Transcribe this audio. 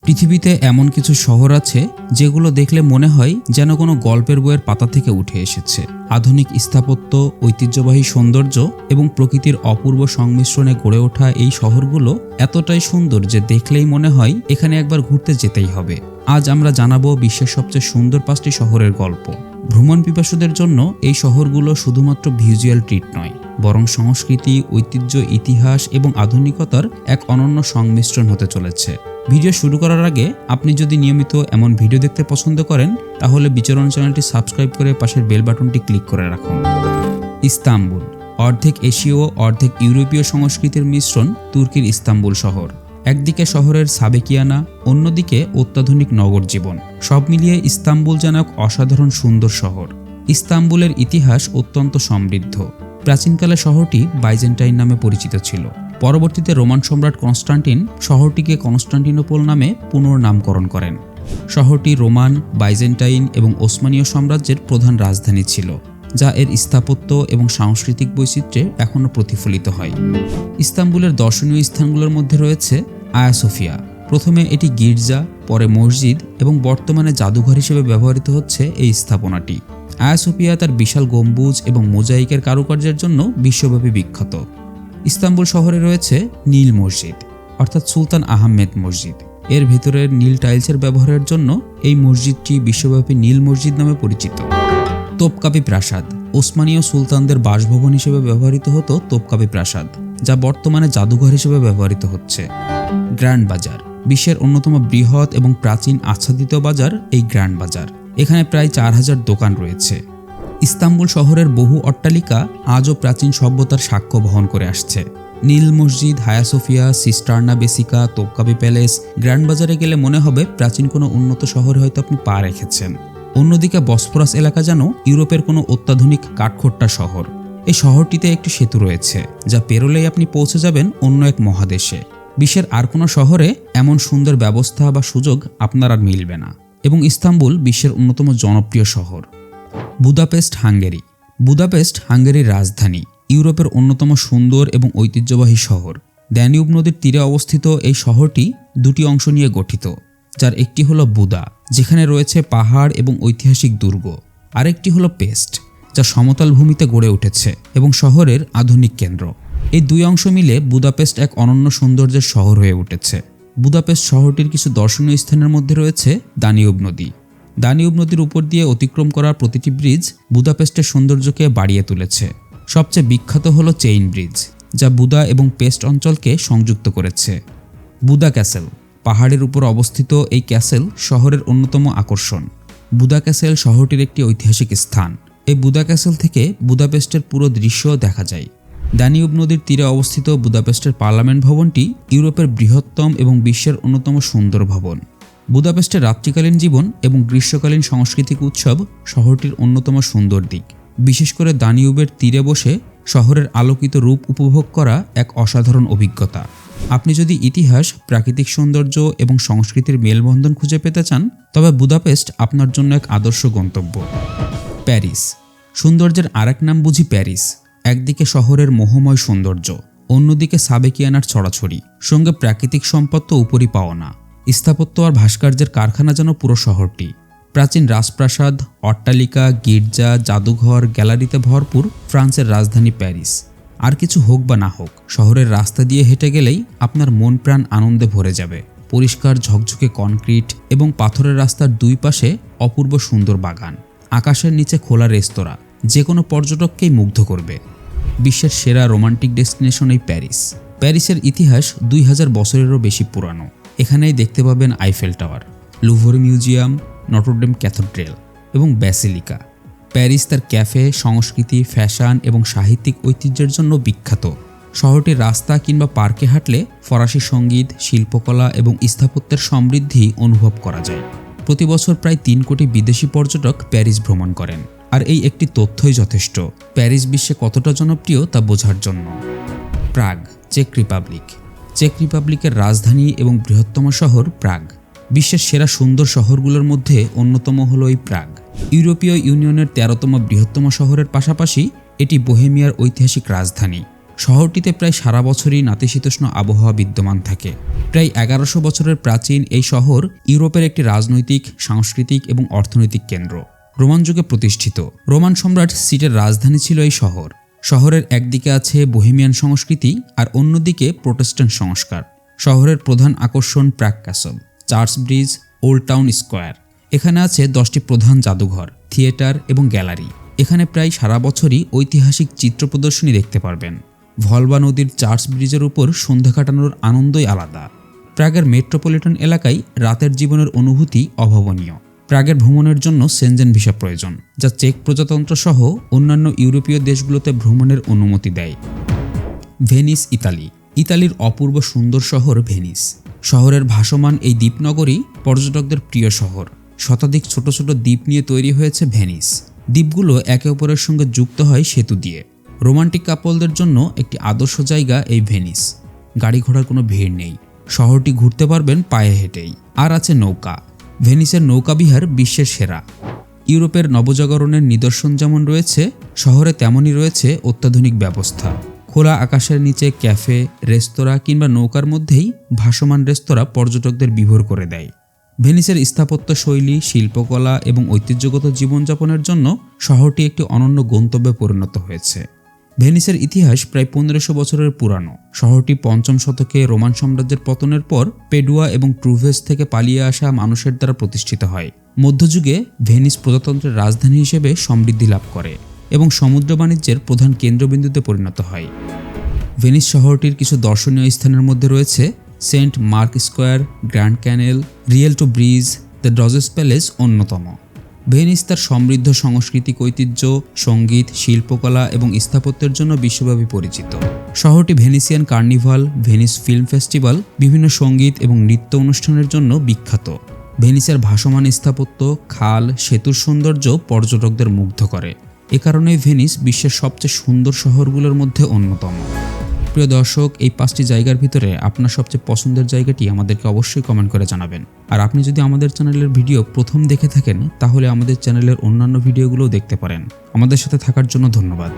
পৃথিবীতে এমন কিছু শহর আছে যেগুলো দেখলে মনে হয় যেন কোনো গল্পের বইয়ের পাতা থেকে উঠে এসেছে। আধুনিক স্থাপত্য, ঐতিহ্যবাহী সৌন্দর্য এবং প্রকৃতির অপূর্ব সংমিশ্রণে গড়ে ওঠা এই শহরগুলো এতটাই সুন্দর যে দেখলেই মনে হয় এখানে একবার ঘুরতে যেতেই হবে। আজ আমরা জানাবো বিশ্বের সবচেয়ে সুন্দর 5টি শহরের গল্প। ভ্রমণ পিপাসুদের জন্য এই শহরগুলো শুধুমাত্র ভিজুয়াল ট্রিট নয়, বরং সংস্কৃতি, ঐতিহ্য, ইতিহাস এবং আধুনিকতার এক অনন্য সংমিশ্রণ হতে চলেছে। ভিডিও শুরু করার আগে আপনি যদি নিয়মিত এমন ভিডিও দেখতে পছন্দ করেন তাহলে বিচরণ চ্যানেলটি সাবস্ক্রাইব করে পাশের বেল বাটনটি ক্লিক করে রাখুন। ইস্তাম্বুল, অর্ধেক এশীয় অর্ধেক ইউরোপীয় সংস্কৃতির মিশ্রণ তুর্কির ইস্তাম্বুল শহর। একদিকে শহরের সাবেকিয়ানা, অন্যদিকে অত্যাধুনিক নগর জীবন। সব মিলিয়ে ইস্তাম্বুল যেন এক অসাধারণ সুন্দর শহর। ইস্তাম্বুলের ইতিহাস অত্যন্ত সমৃদ্ধ। প্রাচীনকালে শহরটি বাইজেন্টাইন নামে পরিচিত ছিল। পরবর্তীতে রোমান সম্রাট কনস্টান্টিন শহরটিকে কনস্টান্টিনোপল নামে পুনর্নামকরণ করেন। শহরটি রোমান, বাইজেন্টাইন এবং ওসমানীয় সাম্রাজ্যের প্রধান রাজধানী ছিল, যা এর স্থাপত্য এবং সাংস্কৃতিক বৈচিত্র্যে এখনও প্রতিফলিত হয়। ইস্তাম্বুলের দর্শনীয় স্থানগুলোর মধ্যে রয়েছে আয়া সোফিয়া। প্রথমে এটি গির্জা, পরে মসজিদ এবং বর্তমানে জাদুঘর হিসেবে ব্যবহৃত হচ্ছে এই স্থাপনাটি। আয়া সোফিয়া তার বিশাল গম্বুজ এবং মোজাইকের কারুকার্যের জন্য বিশ্বব্যাপী বিখ্যাত। ইস্তাম্বুল শহরে রয়েছে নীল মসজিদ, অর্থাৎ সুলতান আহমেদ মসজিদ। এর ভেতরের নীল টাইলসের ব্যবহারের জন্য এই মসজিদটি বিশ্বব্যাপী নীল মসজিদ নামে পরিচিত। তোপকাপি প্রাসাদ, ওসমানীয় সুলতানদের বাসভবন হিসেবে ব্যবহৃত হতো তোপকাপি প্রাসাদ, যা বর্তমানে জাদুঘর হিসেবে ব্যবহৃত হচ্ছে। গ্র্যান্ড বাজার, বিশ্বের অন্যতম বৃহৎ এবং প্রাচীন আচ্ছাদিত বাজার এই গ্র্যান্ড বাজার। এখানে প্রায় 4000 দোকান রয়েছে। ইস্তাম্বুল শহরের বহু অট্টালিকা আজও প্রাচীন সভ্যতার সাক্ষ্য বহন করে আসছে। নীল মসজিদ, হায়া সোফিয়া, সিস্টার্না বেসিকা, তোপকাপি প্যালেস। গ্র্যান্ড বাজারে গেলে মনে হবে প্রাচীন কোনো উন্নত শহরে হয়তো আপনি পা রেখেছেন। অন্যদিকে বসফরাস এলাকা যেন ইউরোপের কোনো অত্যাধুনিক কাঠখোট্টা শহর। এই শহরটিতে একটি সেতু রয়েছে, যা পেরোলেই আপনি পৌঁছে যাবেন অন্য এক মহাদেশে। বিশ্বের আর কোনো শহরে এমন সুন্দর ব্যবস্থা বা সুযোগ আপনার আর মিলবে না। এবং ইস্তাম্বুল বিশ্বের অন্যতম জনপ্রিয় শহর। Budapest, Hungary. বুদাপেস্ট হাঙ্গেরির রাজধানী, ইউরোপের অন্যতম সুন্দর এবং ঐতিহ্যবাহী শহর। ড্যানিউব নদীর তীরে অবস্থিত এই শহরটি দুটি অংশ নিয়ে গঠিত, যার একটি হলো বুদা, যেখানে রয়েছে পাহাড় এবং ঐতিহাসিক দুর্গ। আরেকটি হলো পেস্ট, যা সমতল ভূমিতে গড়ে উঠেছে এবং শহরের আধুনিক কেন্দ্র। এই দুই অংশ মিলে বুদাপেস্ট এক অনন্য সৌন্দর্যের শহর হয়ে উঠেছে। বুদাপেস্ট শহরটির কিছু দর্শনীয় স্থানের মধ্যে রয়েছে দানিউব নদী। দানিউব নদীর উপর দিয়ে অতিক্রম করা প্রতিটি ব্রিজ বুদাপেস্টের সৌন্দর্যকে বাড়িয়ে তুলেছে। সবচেয়ে বিখ্যাত হলো চেইন ব্রিজ, যা বুদা এবং পেস্ট অঞ্চলকে সংযুক্ত করেছে। বুদা ক্যাসেল, পাহাড়ের উপর অবস্থিত এই ক্যাসেল শহরের অন্যতম আকর্ষণ। বুদা ক্যাসেল শহরটির একটি ঐতিহাসিক স্থান। এই বুদা ক্যাসেল থেকে বুদাপেস্টের পুরো দৃশ্য দেখা যায়। দানিউব নদীর তীরে অবস্থিত বুদাপেস্টের পার্লামেন্ট ভবনটি ইউরোপের বৃহত্তম এবং বিশ্বের অন্যতম সুন্দর ভবন। বুদাপেস্টের রাত্রিকালীন জীবন এবং গ্রীষ্মকালীন সাংস্কৃতিক উৎসব শহরটির অন্যতম সুন্দর দিক। বিশেষ করে দানিউবের তীরে বসে শহরের আলোকিত রূপ উপভোগ করা এক অসাধারণ অভিজ্ঞতা। আপনি যদি ইতিহাস, প্রাকৃতিক সৌন্দর্য এবং সংস্কৃতির মেলবন্ধন খুঁজে পেতে চান তবে বুদাপেস্ট আপনার জন্য এক আদর্শ গন্তব্য। প্যারিস, সৌন্দর্যের আরেক নাম বুঝি প্যারিস। একদিকে শহরের মোহময় সৌন্দর্য, অন্যদিকে সাবেকিয়ানার ছড়াছড়ি, সঙ্গে প্রাকৃতিক সম্পদ তো উপরই পাওয়া না। স্থাপত্য আর ভাস্কর্যের কারখানা যেন পুরো শহরটি। প্রাচীন রাজপ্রাসাদ, অট্টালিকা, গির্জা, জাদুঘর, গ্যালারিতে ভরপুর ফ্রান্সের রাজধানী প্যারিস। আর কিছু হোক বা না হোক, শহরের রাস্তা দিয়ে হেঁটে গেলেই আপনার মন প্রাণ আনন্দে ভরে যাবে। পরিষ্কার ঝকঝকে কনক্রিট এবং পাথরের রাস্তার দুই পাশে অপূর্ব সুন্দর বাগান, আকাশের নিচে খোলা রেস্তোরাঁ, যে কোনো পর্যটককেই মুগ্ধ করবে। বিশ্বের সেরা রোমান্টিক ডেস্টিনেশন এই প্যারিস। প্যারিসের ইতিহাস 2000 বছরেরও বেশি পুরানো। এখানেই দেখতে পাবেন Eiffel tower, Louvre museum, Notre Dame cathedral এবং ব্যাসিলিকা। প্যারিস তার ক্যাফে, সংস্কৃতি, ফ্যাশন এবং সাহিত্যিক ঐতিহ্যের জন্য বিখ্যাত। শহরটির রাস্তা কিংবা পার্কে হাঁটলে ফরাসি সঙ্গীত, শিল্পকলা এবং স্থাপত্যের সমৃদ্ধি অনুভব করা যায়। প্রতি বছর প্রায় 3 কোটি বিদেশি পর্যটক প্যারিস ভ্রমণ করেন। আর এই একটি তথ্যই যথেষ্ট প্যারিস বিশ্বে কতটা জনপ্রিয় তা বোঝার জন্য। প্রাগ, চেক রিপাবলিক। চেক রিপাবলিকের রাজধানী এবং বৃহত্তম শহর প্রাগ। বিশ্বের সেরা সুন্দর শহরগুলোর মধ্যে অন্যতম হলো এই প্রাগ। ইউরোপীয় ইউনিয়নের 13তম বৃহত্তম শহরের পাশাপাশি এটি বোহেমিয়ার ঐতিহাসিক রাজধানী। শহরটিতে প্রায় সারা বছরই নাতিশীতোষ্ণ আবহাওয়া বিদ্যমান থাকে। প্রায় 1100 বছরের প্রাচীন এই শহর ইউরোপের একটি রাজনৈতিক, সাংস্কৃতিক এবং অর্থনৈতিক কেন্দ্র। রোমান যুগে প্রতিষ্ঠিত। রোমান সম্রাট সিটের রাজধানী ছিল এই শহর। শহরের একদিকে আছে বোহেমিয়ান সংস্কৃতি আর অন্যদিকে প্রোটেস্ট্যান্ট সংস্কার। শহরের প্রধান আকর্ষণ Prague Castle, Charles Bridge, Old Town Square. এখানে আছে 10টি প্রধান জাদুঘর, থিয়েটার এবং গ্যালারি। এখানে প্রায় সারা বছরই ঐতিহাসিক চিত্র প্রদর্শনী দেখতে পারবেন। ভলবা নদীর চার্চ ব্রিজের উপর সন্ধ্যা কাটানোর আনন্দই আলাদা। প্রাগের মেট্রোপলিটন এলাকায় রাতের জীবনের অনুভূতি অভাবনীয়। প্রাগের ভ্রমণের জন্য সেনজেন ভিসা প্রয়োজন, যা চেক প্রজাতন্ত্র সহ অন্যান্য ইউরোপীয় দেশগুলোতে ভ্রমণের অনুমতি দেয়। Venice, Italy. ইতালির অপূর্ব সুন্দর শহর ভেনিস। শহরের ভাসমান এই দ্বীপনগরী পর্যটকদের প্রিয় শহর। শতাধিক ছোট ছোট দ্বীপ নিয়ে তৈরি হয়েছে ভেনিস। দ্বীপগুলো একে অপরের সঙ্গে যুক্ত হয় সেতু দিয়ে। রোমান্টিক কাপলদের জন্য একটি আদর্শ জায়গা এই ভেনিস। গাড়ি ঘোড়ার কোনো ভিড় নেই। শহরটি ঘুরতে পারবেন পায়ে হেঁটেই। আর আছে নৌকা। ভেনিসের নৌকাবিহার বিশ্বের সেরা। ইউরোপের নবজাগরণের নিদর্শন যেমন রয়েছে, শহরে তেমনই রয়েছে অত্যাধুনিক ব্যবস্থা। খোলা আকাশের নিচে ক্যাফে, রেস্তোরাঁ কিংবা নৌকার মধ্যেই ভাসমান রেস্তোরাঁ পর্যটকদের বিভোর করে দেয়। ভেনিসের স্থাপত্য শৈলী, শিল্পকলা এবং ঐতিহ্যগত জীবনযাপনের জন্য শহরটি একটি অনন্য গন্তব্যে পরিণত হয়েছে। ভেনিসের ইতিহাস প্রায় 1500 বছরের পুরানো। শহরটি 5ম শতকে রোমান সাম্রাজ্যের পতনের পর পেডুয়া এবং ট্রুভেস থেকে পালিয়ে আসা মানুষের দ্বারা প্রতিষ্ঠিত হয়। মধ্যযুগে ভেনিস প্রজাতন্ত্রের রাজধানী হিসেবে সমৃদ্ধি লাভ করে এবং সমুদ্র বাণিজ্যের প্রধান কেন্দ্রবিন্দুতে পরিণত হয়। ভেনিস শহরটির কিছু দর্শনীয় স্থানের মধ্যে রয়েছে Saint Mark Square, Grand Canal, Rialto Bridge, the Doges Palace অন্যতম। ভেনিস তার সমৃদ্ধ সাংস্কৃতিক ঐতিহ্য, সঙ্গীত, শিল্পকলা এবং স্থাপত্যের জন্য বিশ্বব্যাপী পরিচিত। শহরটি Venetian carnival, Venice film festival, বিভিন্ন সঙ্গীত এবং নৃত্য অনুষ্ঠানের জন্য বিখ্যাত। ভেনিসের ভাসমান স্থাপত্য, খাল, সেতুর সৌন্দর্য পর্যটকদের মুগ্ধ করে। এ কারণেই ভেনিস বিশ্বের সবচেয়ে সুন্দর শহরগুলোর মধ্যে অন্যতম। প্রিয় দর্শক, এই 5টি জায়গার ভিতরে আপনার সবচেয়ে পছন্দের জায়গাটি আমাদেরকে অবশ্যই কমেন্ট করে জানাবেন। আর আপনি যদি আমাদের চ্যানেলের ভিডিও প্রথম দেখে থাকেন, তাহলে আমাদের চ্যানেলের অন্যান্য ভিডিওগুলোও দেখতে পারেন। আমাদের সাথে থাকার জন্য ধন্যবাদ।